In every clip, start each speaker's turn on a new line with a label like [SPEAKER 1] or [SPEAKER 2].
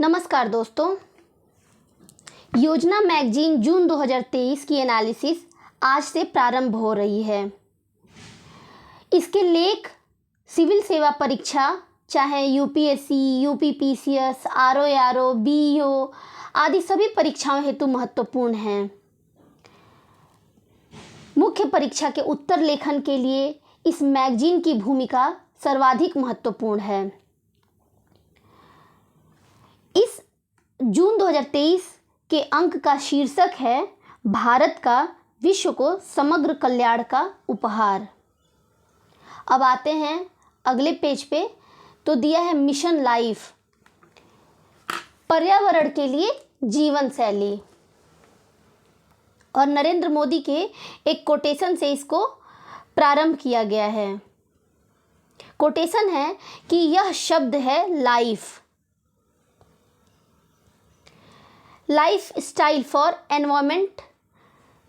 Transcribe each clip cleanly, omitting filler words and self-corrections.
[SPEAKER 1] नमस्कार दोस्तों। योजना मैगजीन जून 2023 की एनालिसिस आज से प्रारंभ हो रही है। इसके लेख सिविल सेवा परीक्षा, चाहे यूपीएससी, यूपीपीसीएस, आरओ, बीईओ आदि सभी परीक्षाओं हेतु महत्वपूर्ण हैं। मुख्य परीक्षा के उत्तर लेखन के लिए इस मैगजीन की भूमिका सर्वाधिक महत्वपूर्ण है। इस जून 2023 के अंक का शीर्षक है भारत का विश्व को समग्र कल्याण का उपहार। अब आते हैं अगले पेज पे, तो दिया है मिशन लाइफ, पर्यावरण के लिए जीवन शैली, और नरेंद्र मोदी के एक कोटेशन से इसको प्रारंभ किया गया है। कोटेशन है कि यह शब्द है life, life style for environment,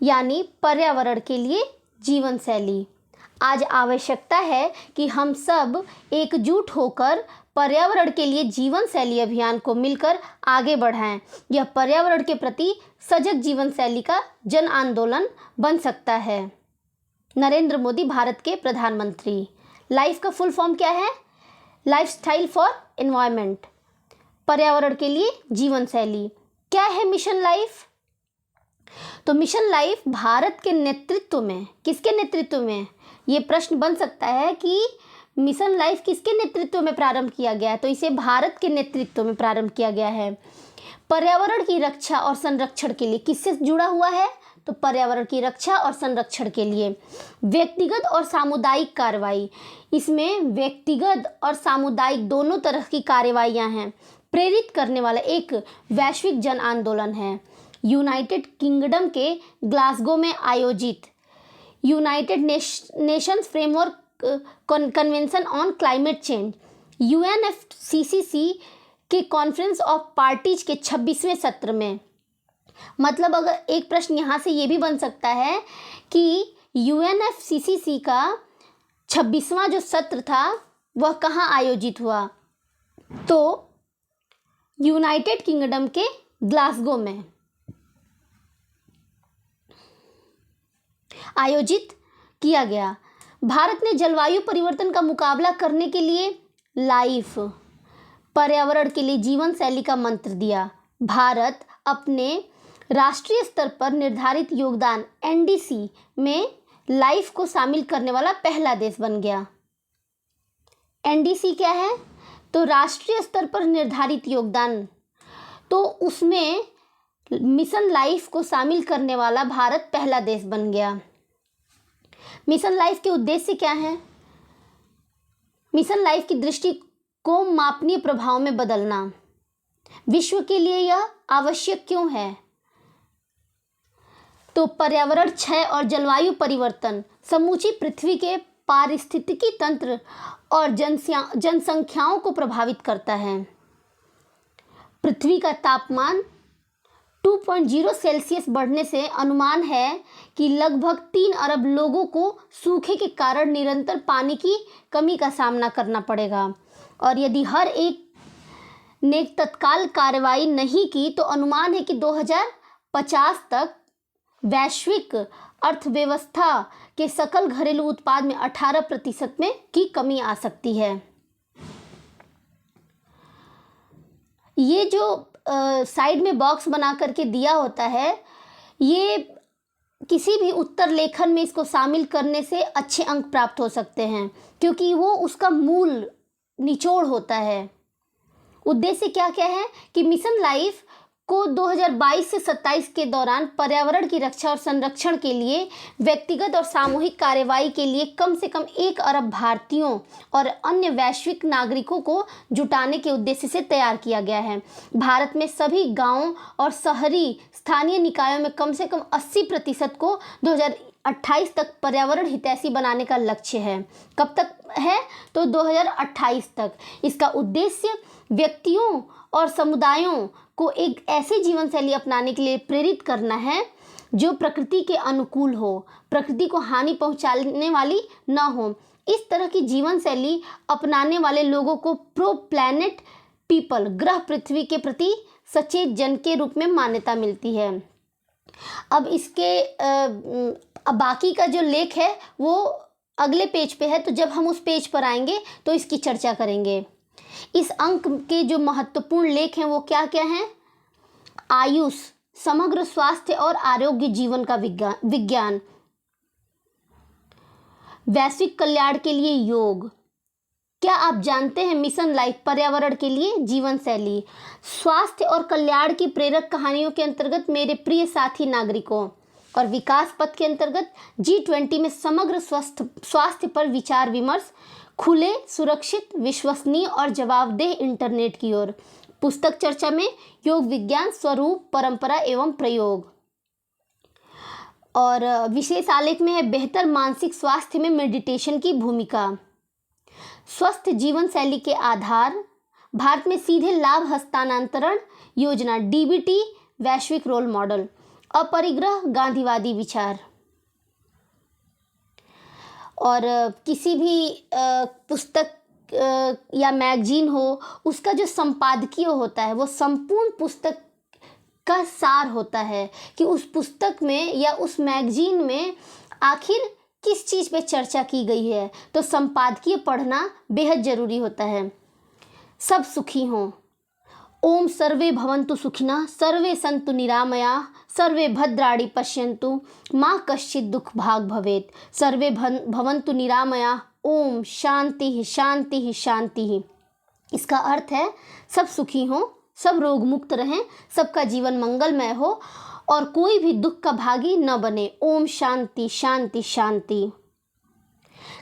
[SPEAKER 1] यानी पर्यावरण के लिए जीवन शैली। आज आवश्यकता है कि हम सब एकजुट होकर पर्यावरण के लिए जीवन शैली अभियान को मिलकर आगे बढ़ाएं। यह पर्यावरण के प्रति सजग जीवन शैली का जन आंदोलन बन सकता है। नरेंद्र मोदी भारत के प्रधानमंत्री। लाइफ का फुल फॉर्म क्या है? लाइफ स्टाइल फॉर एनवायरमेंट, पर्यावरण के लिए जीवन शैली। क्या है मिशन लाइफ? तो मिशन लाइफ भारत के नेतृत्व में, किसके नेतृत्व में, ये प्रश्न बन सकता है कि मिशन लाइफ किसके नेतृत्व में प्रारंभ किया गया है? तो इसे भारत के नेतृत्व में प्रारंभ किया गया है। पर्यावरण की रक्षा और संरक्षण के लिए किससे जुड़ा हुआ है? तो पर्यावरण की रक्षा और संरक्षण के लिए व्यक्तिगत और सामुदायिक कार्रवाई, इसमें व्यक्तिगत और सामुदायिक दोनों तरह की कार्रवाइयाँ हैं, प्रेरित करने वाला एक वैश्विक जन आंदोलन है। यूनाइटेड किंगडम के ग्लासगो में आयोजित United Nations framework convention on climate change UNFCCC के कॉन्फ्रेंस ऑफ पार्टीज के 26वें सत्र में, मतलब अगर एक प्रश्न यहाँ से ये भी बन सकता है कि यूएनएफसीसीसी का 26वां जो सत्र था वह कहाँ आयोजित हुआ? तो यूनाइटेड किंगडम के ग्लासगो में आयोजित किया गया। भारत ने जलवायु परिवर्तन का मुकाबला करने के लिए लाइफ, पर्यावरण के लिए जीवन शैली का मंत्र दिया। भारत अपने राष्ट्रीय स्तर पर निर्धारित योगदान एनडीसी में लाइफ को शामिल करने वाला पहला देश बन गया। एनडीसी क्या है? तो राष्ट्रीय स्तर पर निर्धारित योगदान, तो उसमें मिशन लाइफ को शामिल करने वाला भारत पहला देश बन गया। मिशन लाइफ के उद्देश्य क्या हैं? मिशन लाइफ की दृष्टि को मापनीय प्रभाव में बदलना। विश्व के लिए यह आवश्यक क्यों है? तो पर्यावरण क्षय और जलवायु परिवर्तन समूची पृथ्वी के पारिस्थितिकी तंत्र और जनसंख्याओं को प्रभावित करता है। पृथ्वी का तापमान 2.0 सेल्सियस बढ़ने से अनुमान है कि लगभग 3 अरब लोगों को सूखे के कारण निरंतर पानी की कमी का सामना करना पड़ेगा, और यदि हर एक ने तत्काल कार्रवाई नहीं की तो अनुमान है कि 2050 तक वैश्विक अर्थव्यवस्था के सकल घरेलू उत्पाद में 18% में की कमी आ सकती है। ये जो साइड में बॉक्स बना करके दिया होता है, ये किसी भी उत्तर लेखन में इसको शामिल करने से अच्छे अंक प्राप्त हो सकते हैं, क्योंकि वो उसका मूल निचोड़ होता है। उद्देश्य क्या क्या है कि मिशन लाइफ को 2022 से 27 के दौरान पर्यावरण की रक्षा और संरक्षण के लिए व्यक्तिगत और सामूहिक कार्रवाई के लिए कम से कम 1 अरब भारतीयों और अन्य वैश्विक नागरिकों को जुटाने के उद्देश्य से तैयार किया गया है। भारत में सभी गांवों और शहरी स्थानीय निकायों में कम से कम 80% को 2028 तक पर्यावरण हितैषी बनाने का लक्ष्य है। कब तक है? तो 2028 तक। इसका उद्देश्य व्यक्तियों और समुदायों को एक ऐसी जीवन शैली अपनाने के लिए प्रेरित करना है जो प्रकृति के अनुकूल हो, प्रकृति को हानि पहुंचाने वाली न हो। इस तरह की जीवन शैली अपनाने वाले लोगों को प्रो प्लैनेट पीपल, ग्रह पृथ्वी के प्रति सचेत जन के रूप में मान्यता मिलती है। अब इसके बाकी का जो लेख है वो अगले पेज पे है, तो जब हम उस पेज पर आएंगे तो इसकी चर्चा करेंगे। इस अंक के जो महत्वपूर्ण लेख हैं वो क्या क्या हैं? आयुष, समग्र स्वास्थ्य और आरोग्य जीवन का विज्ञान, वैश्विक कल्याण के लिए योग, क्या आप जानते हैं मिशन लाइफ, पर्यावरण के लिए जीवन शैली, स्वास्थ्य और कल्याण की प्रेरक कहानियों के अंतर्गत मेरे प्रिय साथी नागरिकों, और विकास पथ के अंतर्गत G20 में समग्र स्वास्थ्य पर विचार विमर्श, खुले, सुरक्षित, विश्वसनीय और जवाबदेह इंटरनेट की ओर। पुस्तक चर्चा में योग विज्ञान, स्वरूप, परंपरा एवं प्रयोग। और विशेष आलेख में है बेहतर मानसिक स्वास्थ्य में मेडिटेशन की भूमिका, स्वस्थ जीवन शैली के आधार, भारत में सीधे लाभ हस्तांतरण योजना, DBT वैश्विक रोल मॉडल, अपरिग्रह, गांधीवादी विचार। और किसी भी पुस्तक या मैगजीन हो, उसका जो संपादकीय होता है वो संपूर्ण पुस्तक का सार होता है कि उस पुस्तक में या उस मैगजीन में आखिर किस चीज़ पे चर्चा की गई है। तो संपादकीय पढ़ना बेहद ज़रूरी होता है। सब सुखी हों। ओम सर्वे भवन्तु सुखिनः, सर्वे सन्तु निरामयाः, सर्वे भद्राणि पश्यन्तु, मा कश्चित् दुःख भाग् भवेत्, सर्वे भवन्तु निरामयाः। ओम शांति शांति शांति। इसका अर्थ है सब सुखी हों, सब रोग मुक्त रहें, सबका जीवन मंगलमय हो और कोई भी दुख का भागी न बने। ओम शांति शांति शांति।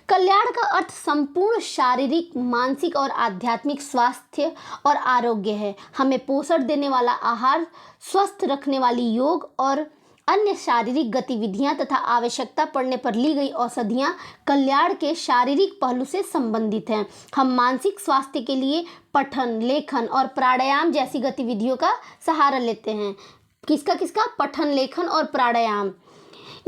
[SPEAKER 1] कल्याण का अर्थ संपूर्ण शारीरिक, मानसिक और आध्यात्मिक स्वास्थ्य और आरोग्य है। हमें पोषण देने वाला आहार, स्वस्थ रखने वाली योग और अन्य शारीरिक गतिविधियां तथा आवश्यकता पड़ने पर ली गई औषधियां कल्याण के शारीरिक पहलू से संबंधित हैं। हम मानसिक स्वास्थ्य के लिए पठन, लेखन और प्राणायाम जैसी गतिविधियों का सहारा लेते हैं। किसका? पठन, लेखन और प्राणायाम।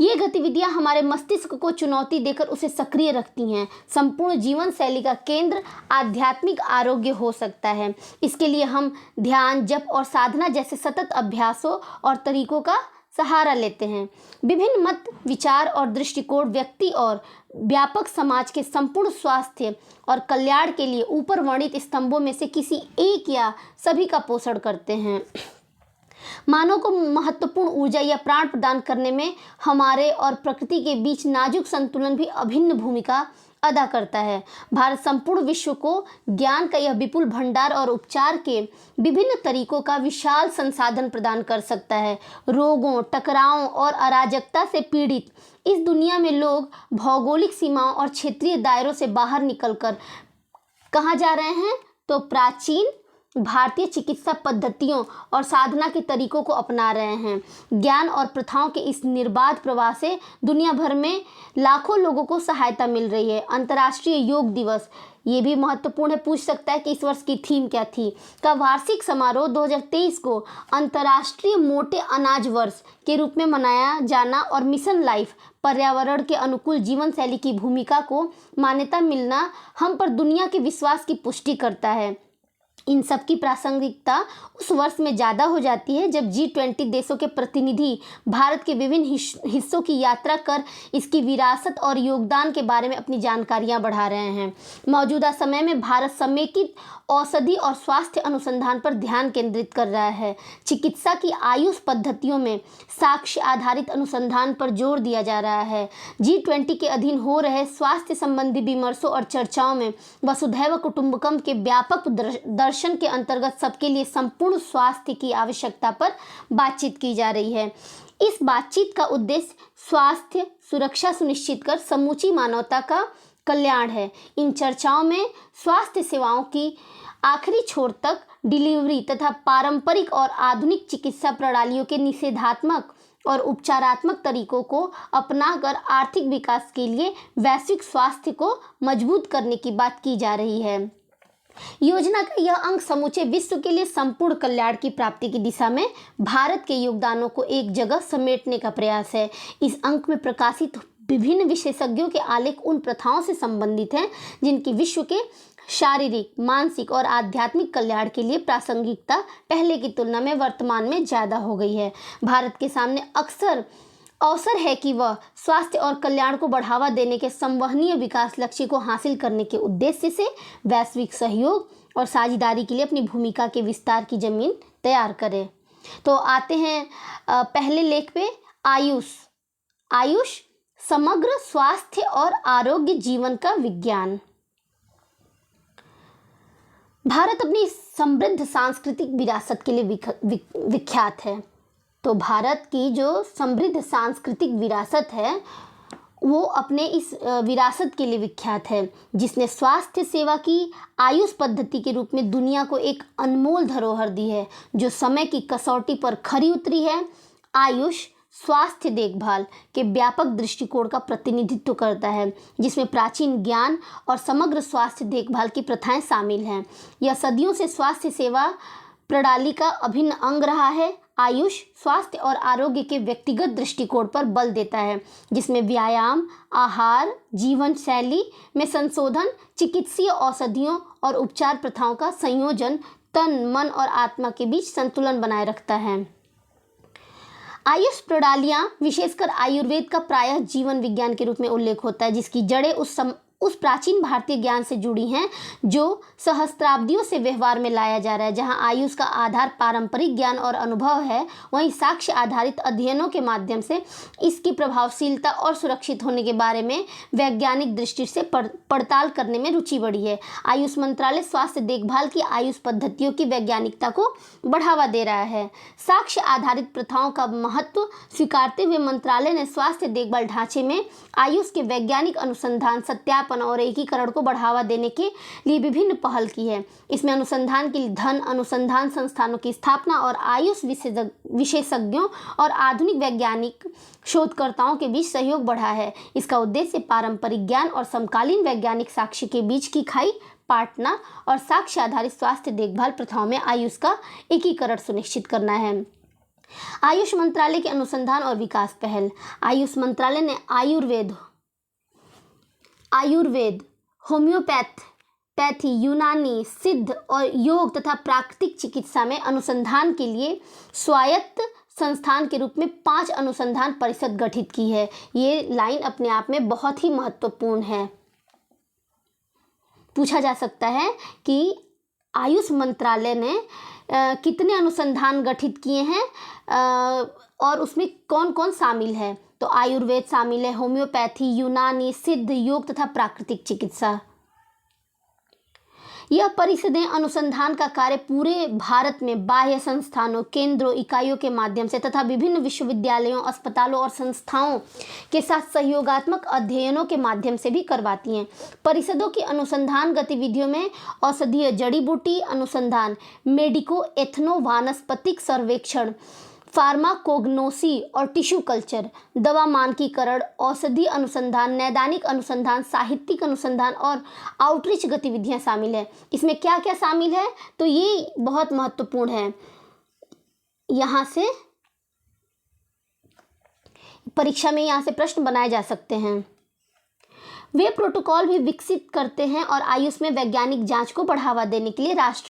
[SPEAKER 1] ये गतिविधियां हमारे मस्तिष्क को चुनौती देकर उसे सक्रिय रखती हैं। संपूर्ण जीवन शैली का केंद्र आध्यात्मिक आरोग्य हो सकता है। इसके लिए हम ध्यान, जप और साधना जैसे सतत अभ्यासों और तरीकों का सहारा लेते हैं। विभिन्न मत, विचार और दृष्टिकोण व्यक्ति और व्यापक समाज के संपूर्ण स्वास्थ्य और कल्याण के लिए ऊपर वर्णित स्तंभों में से किसी एक या सभी का पोषण करते हैं। मानव को महत्वपूर्ण ऊर्जा या प्राण प्रदान करने में हमारे और प्रकृति के बीच नाजुक संतुलन भी अभिन्न भूमिका अदा करता है। भारत संपूर्ण विश्व को ज्ञान का यह विपुल भंडार और उपचार के विभिन्न तरीकों का विशाल संसाधन प्रदान कर सकता है। रोगों, टकरावों और अराजकता से पीड़ित इस दुनिया में लोग भौगोलिक सीमाओं और क्षेत्रीय दायरों से बाहर निकलकर कहाँ जा रहे हैं? तो प्राचीन भारतीय चिकित्सा पद्धतियों और साधना के तरीकों को अपना रहे हैं। ज्ञान और प्रथाओं के इस निर्बाध प्रवाह से दुनिया भर में लाखों लोगों को सहायता मिल रही है। अंतर्राष्ट्रीय योग दिवस, ये भी महत्वपूर्ण है। पूछ सकता है कि इस वर्ष की थीम क्या थी? का वार्षिक समारोह 2023 को अंतर्राष्ट्रीय मोटे अनाज वर्ष के रूप में मनाया जाना और मिशन लाइफ, पर्यावरण के अनुकूल जीवन शैली की भूमिका को मान्यता मिलना हम पर दुनिया के विश्वास की पुष्टि करता है। इन सब की प्रासंगिकता उस वर्ष में ज़्यादा हो जाती है जब G20 देशों के प्रतिनिधि भारत के विभिन्न हिस्सों की यात्रा कर इसकी विरासत और योगदान के बारे में अपनी जानकारियां बढ़ा रहे हैं। मौजूदा समय में भारत समेकित औषधि और स्वास्थ्य अनुसंधान पर ध्यान केंद्रित कर रहा है। चिकित्सा की आयुष पद्धतियों में साक्ष्य आधारित अनुसंधान पर जोर दिया जा रहा है। G20 के अधीन हो रहे स्वास्थ्य संबंधी विमर्शों और चर्चाओं में वसुधैव कुटुंबकम के व्यापक दर्शन के अंतर्गत सबके लिए संपूर्ण स्वास्थ्य की आवश्यकता पर बातचीत की जा रही है। इस बातचीत का उद्देश्य स्वास्थ्य सुरक्षा सुनिश्चित कर समूची मानवता का कल्याण है। इन चर्चाओं में स्वास्थ्य सेवाओं की आखिरी छोर तक डिलीवरी तथा पारंपरिक और आधुनिक चिकित्सा प्रणालियों के निषेधात्मक और उपचारात्मक तरीकों को अपनाकर आर्थिक विकास के लिए वैश्विक स्वास्थ्य को मजबूत करने की बात की जा रही है। योजना का यह अंक समूचे विश्व के लिए संपूर्ण कल्याण की प्राप्ति की दिशा में भारत के योगदानों को एक जगह समेटने का प्रयास है। इस अंक में प्रकाशित विभिन्न विशेषज्ञों के आलेख उन प्रथाओं से संबंधित हैं जिनकी विश्व के शारीरिक, मानसिक और आध्यात्मिक कल्याण के लिए प्रासंगिकता पहले की तुलना में वर्तमान में ज़्यादा हो गई है। भारत के सामने अक्सर अवसर है कि वह स्वास्थ्य और कल्याण को बढ़ावा देने के संवहनीय विकास लक्ष्य को हासिल करने के उद्देश्य से वैश्विक सहयोग और साझेदारी के लिए अपनी भूमिका के विस्तार की जमीन तैयार करे। तो आते हैं पहले लेख पे, आयुष समग्र स्वास्थ्य और आरोग्य जीवन का विज्ञान। भारत अपनी समृद्ध सांस्कृतिक विरासत के लिए विख्यात है। तो भारत की जो समृद्ध सांस्कृतिक विरासत है वो अपने इस विरासत के लिए विख्यात है, जिसने स्वास्थ्य सेवा की आयुष पद्धति के रूप में दुनिया को एक अनमोल धरोहर दी है जो समय की कसौटी पर खरी उतरी है। आयुष स्वास्थ्य देखभाल के व्यापक दृष्टिकोण का प्रतिनिधित्व करता है, जिसमें प्राचीन ज्ञान और समग्र स्वास्थ्य देखभाल की प्रथाएं शामिल हैं। यह सदियों से स्वास्थ्य सेवा प्रणाली का अभिन्न अंग रहा है। आयुष स्वास्थ्य और आरोग्य के व्यक्तिगत दृष्टिकोण पर बल देता है, जिसमें व्यायाम, आहार, जीवन शैली में संशोधन, चिकित्सीय औषधियों और उपचार प्रथाओं का संयोजन तन, मन और आत्मा के बीच संतुलन बनाए रखता है। आयुष प्रणालियां, विशेषकर आयुर्वेद का प्रायः जीवन विज्ञान के रूप में उल्लेख होता है, जिसकी जड़ें उस प्राचीन भारतीय ज्ञान से जुड़ी हैं जो सहस्त्राब्दियों से व्यवहार में लाया जा रहा है। जहां आयुष का आधार पारंपरिक ज्ञान और अनुभव है, वहीं साक्ष्य आधारित अध्ययनों के माध्यम से इसकी प्रभावशीलता और सुरक्षित होने के बारे में वैज्ञानिक दृष्टि से पड़ताल करने में रुचि बढ़ी है। आयुष मंत्रालय स्वास्थ्य देखभाल की आयुष पद्धतियों की वैज्ञानिकता को बढ़ावा दे रहा है। साक्ष्य आधारित प्रथाओं का महत्व स्वीकारते हुए मंत्रालय ने स्वास्थ्य देखभाल ढांचे में आयुष के वैज्ञानिक अनुसंधान, सत्यापन और एकीकरण को बढ़ावा देने के लिए विभिन्न पहल की है। इसमें अनुसंधान के लिए धन, अनुसंधान संस्थानों की स्थापना और आयुष विशेषज्ञों और आधुनिक वैज्ञानिक शोधकर्ताओं के बीच सहयोग बढ़ा है। इसका उद्देश्य पारंपरिक ज्ञान और समकालीन वैज्ञानिक साक्ष्य के बीच की खाई पाटना और साक्ष्य आधारित स्वास्थ्य देखभाल प्रथाओं में आयुष का एकीकरण सुनिश्चित करना है। आयुष मंत्रालय के अनुसंधान और विकास पहल। आयुष मंत्रालय ने आयुर्वेद, होम्योपैथी, यूनानी, सिद्ध और योग तथा प्राकृतिक चिकित्सा में अनुसंधान के लिए स्वायत्त संस्थान के रूप में 5 अनुसंधान परिषद गठित की है। ये लाइन अपने आप में बहुत ही महत्वपूर्ण है। पूछा जा सकता है कि आयुष मंत्रालय ने कितने अनुसंधान गठित किए हैं और उसमें कौन कौन शामिल है। तो आयुर्वेद शामिल है, होम्योपैथी, यूनानी, सिद्ध, योग तथा प्राकृतिक चिकित्सा। यह परिषदें अनुसंधान का कार्य पूरे भारत में बाह्य संस्थानों, केंद्रों, इकाइयों के माध्यम से तथा विभिन्न विश्वविद्यालयों, अस्पतालों और संस्थाओं के साथ सहयोगात्मक अध्ययनों के माध्यम से भी करवाती हैं। परिषदों की अनुसंधान गतिविधियों में औषधीय जड़ी बूटी अनुसंधान, मेडिको एथनो वानस्पतिक सर्वेक्षण, फार्माकोग्नोसी और टिश्यू कल्चर, दवा मानकीकरण, औषधि अनुसंधान, नैदानिक अनुसंधान, साहित्यिक अनुसंधान और आउटरीच गतिविधियां शामिल है। इसमें क्या क्या शामिल है तो ये बहुत महत्वपूर्ण है। यहाँ से परीक्षा में यहाँ से प्रश्न बनाए जा सकते हैं। वे प्रोटोकॉल भी विकसित करते हैं और आयुष में वैज्ञानिक जांच को बढ़ावा देने के लिए राष्ट्रीय